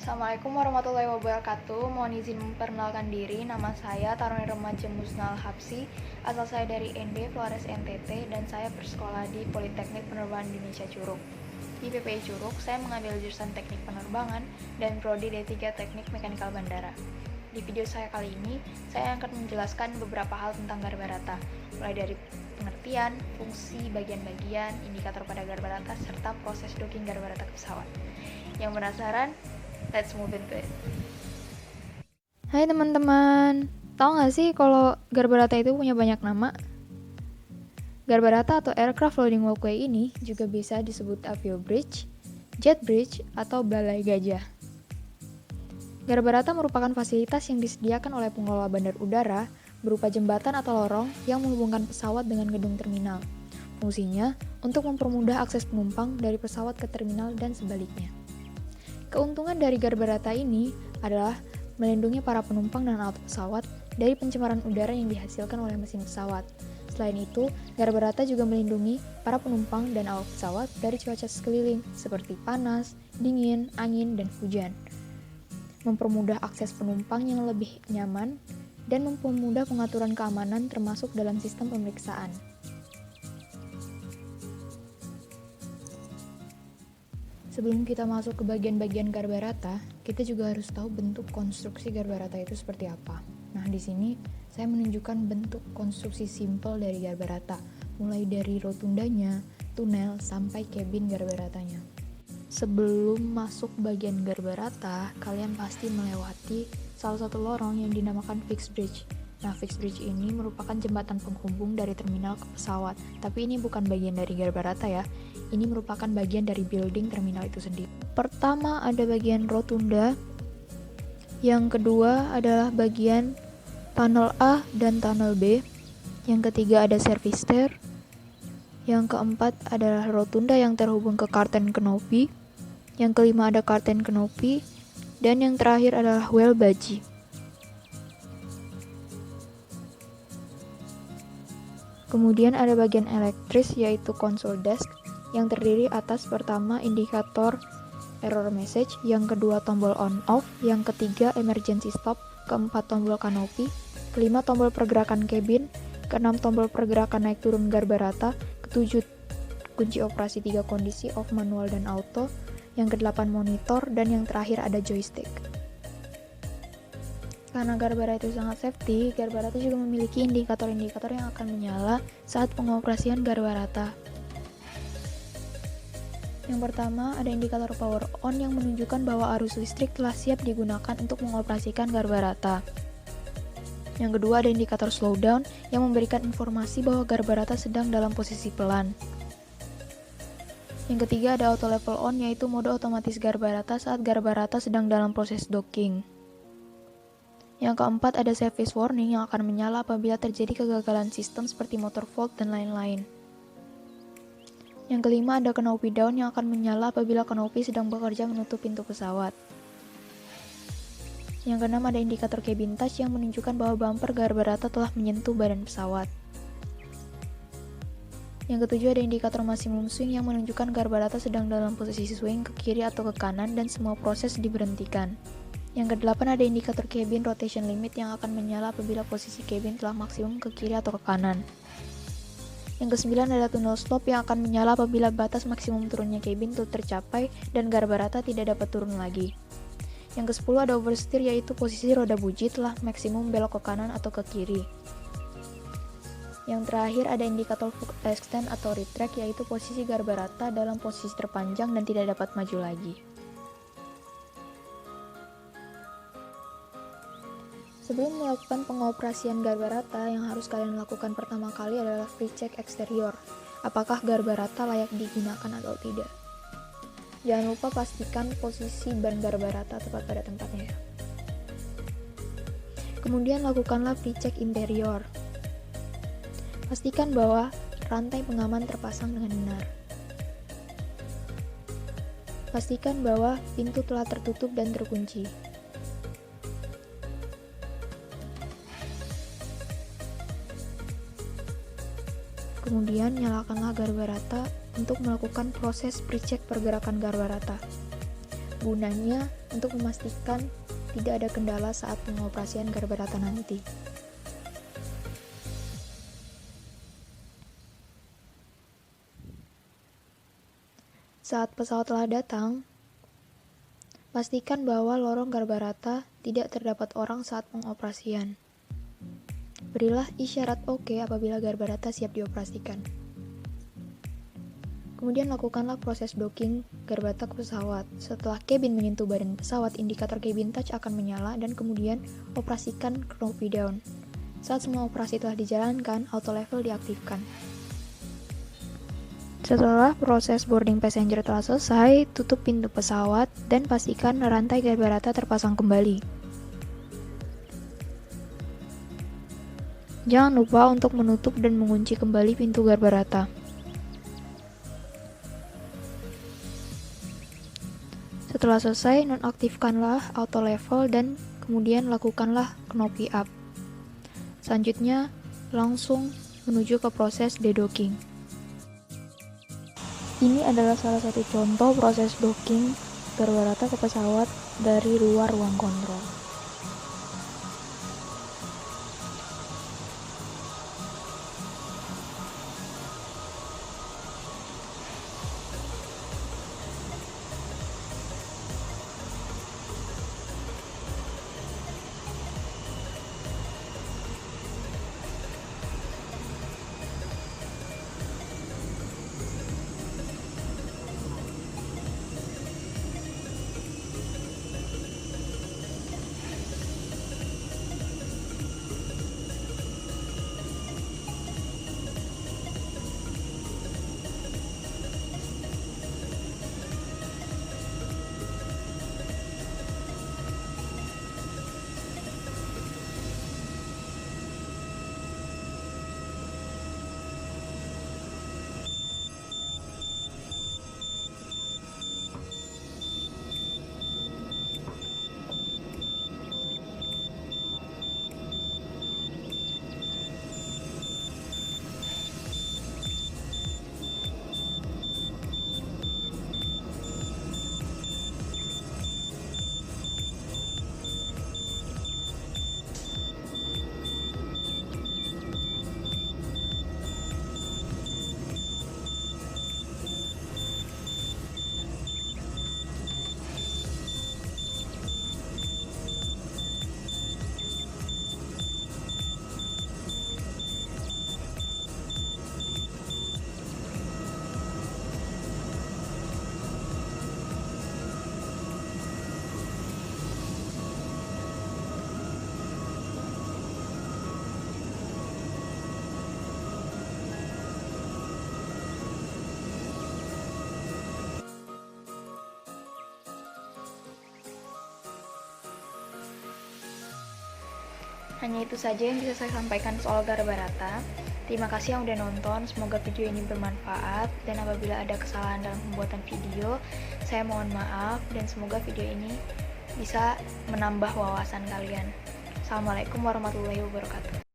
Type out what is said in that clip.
Assalamualaikum warahmatullahi wabarakatuh. Mohon izin memperkenalkan diri. Nama saya Taruni Remaja Musnal Hapsi. Asal saya dari ND Flores NTT dan saya bersekolah di Politeknik Penerbangan Indonesia Curug. Di PPI Curug, saya mengambil jurusan Teknik Penerbangan dan prodi D3 Teknik Mekanikal Bandara. Di video saya kali ini, saya akan menjelaskan beberapa hal tentang Garbarata, mulai dari pengertian, fungsi, bagian-bagian, indikator pada Garbarata, serta proses docking Garbarata ke pesawat. Yang penasaran? Let's move into it. Hai teman-teman, tahu nggak sih kalau Garbarata itu punya banyak nama? Garbarata atau Aircraft Loading Walkway ini juga bisa disebut Avio Bridge, Jet Bridge, atau Balai Gajah. Garbarata merupakan fasilitas yang disediakan oleh pengelola bandar udara berupa jembatan atau lorong yang menghubungkan pesawat dengan gedung terminal. Fungsinya untuk mempermudah akses penumpang dari pesawat ke terminal dan sebaliknya. Keuntungan dari Garbarata ini adalah melindungi para penumpang dan awak pesawat dari pencemaran udara yang dihasilkan oleh mesin pesawat. Selain itu, Garbarata juga melindungi para penumpang dan awak pesawat dari cuaca sekeliling seperti panas, dingin, angin, dan hujan. Mempermudah akses penumpang yang lebih nyaman dan mempermudah pengaturan keamanan termasuk dalam sistem pemeriksaan. Sebelum kita masuk ke bagian-bagian Garbarata, kita juga harus tahu bentuk konstruksi Garbarata itu seperti apa. Nah, di sini saya menunjukkan bentuk konstruksi simpel dari Garbarata, mulai dari rotundanya, tunel, sampai kabin Garbaratanya. Sebelum masuk bagian Garbarata, kalian pasti melewati salah satu lorong yang dinamakan fixed bridge. Nah, fixed bridge ini merupakan jembatan penghubung dari terminal ke pesawat, tapi ini bukan bagian dari Garbarata ya. Ini merupakan bagian dari building terminal itu sendiri. Pertama ada bagian rotunda, yang kedua adalah bagian tunnel A dan tunnel B, yang ketiga ada service stair, yang keempat adalah rotunda yang terhubung ke curtain canopy, yang kelima ada curtain canopy, dan yang terakhir adalah well baji. Kemudian ada bagian elektris yaitu console desk, yang terdiri atas pertama indikator error message, yang kedua tombol on off, yang ketiga emergency stop, keempat tombol kanopi, kelima tombol pergerakan kabin, keenam tombol pergerakan naik turun Garbarata, ketujuh kunci operasi 3 kondisi off, manual, dan auto, yang kedelapan monitor, dan yang terakhir ada joystick. Karena Garbarata itu sangat safety, Garbarata juga memiliki indikator-indikator yang akan menyala saat pengoperasian Garbarata. Yang pertama, ada indikator power on yang menunjukkan bahwa arus listrik telah siap digunakan untuk mengoperasikan Garbarata. Yang kedua, ada indikator slowdown yang memberikan informasi bahwa Garbarata sedang dalam posisi pelan. Yang ketiga, ada auto level on yaitu mode otomatis Garbarata saat Garbarata sedang dalam proses docking. Yang keempat, ada service warning yang akan menyala apabila terjadi kegagalan sistem seperti motor fault dan lain-lain. Yang kelima, ada canopy down yang akan menyala apabila canopy sedang bekerja menutup pintu pesawat. Yang keenam, ada indikator cabin touch yang menunjukkan bahwa bumper Garbarata telah menyentuh badan pesawat. Yang ketujuh, ada indikator maximum swing yang menunjukkan Garbarata sedang dalam posisi swing ke kiri atau ke kanan dan semua proses diberhentikan. Yang kedelapan, ada indikator cabin rotation limit yang akan menyala apabila posisi cabin telah maksimum ke kiri atau ke kanan. Yang kesembilan, ada tunnel stop yang akan menyala apabila batas maksimum turunnya cabin telah tercapai dan Garbarata tidak dapat turun lagi. Yang kesepuluh, ada oversteer yaitu posisi roda buji telah maksimum belok ke kanan atau ke kiri. Yang terakhir, ada indikator foot extend atau retract yaitu posisi Garbarata dalam posisi terpanjang dan tidak dapat maju lagi. Sebelum melakukan pengoperasian Garbarata, yang harus kalian lakukan pertama kali adalah free check eksterior. Apakah Garbarata layak digunakan atau tidak? Jangan lupa pastikan posisi ban Garbarata tepat pada tempatnya. Kemudian lakukanlah free check interior. Pastikan bahwa rantai pengaman terpasang dengan benar. Pastikan bahwa pintu telah tertutup dan terkunci. Kemudian nyalakanlah Garbarata untuk melakukan proses pre-check pergerakan Garbarata. Gunanya untuk memastikan tidak ada kendala saat pengoperasian garba rata nanti. Saat pesawat telah datang, pastikan bahwa lorong garba rata tidak terdapat orang saat pengoperasian. Berilah isyarat oke apabila garba rata siap dioperasikan. Kemudian lakukanlah proses docking garba rata ke pesawat. Setelah kabin menyentuh badan pesawat, indikator cabin touch akan menyala dan kemudian operasikan knopi down. Saat semua operasi telah dijalankan, auto level diaktifkan. Setelah proses boarding passenger telah selesai, tutup pintu pesawat dan pastikan rantai garba rata terpasang kembali. Jangan lupa untuk menutup dan mengunci kembali pintu garba rata. Setelah selesai, nonaktifkanlah auto level dan kemudian lakukanlah knopi up. Selanjutnya, langsung menuju ke proses dedocking. Ini adalah salah satu contoh proses docking garba rata ke pesawat dari luar ruang kontrol. Hanya itu saja yang bisa saya sampaikan soal garba rata. Terima kasih yang udah nonton, semoga video ini bermanfaat, dan apabila ada kesalahan dalam pembuatan video, saya mohon maaf, dan semoga video ini bisa menambah wawasan kalian. Assalamualaikum warahmatullahi wabarakatuh.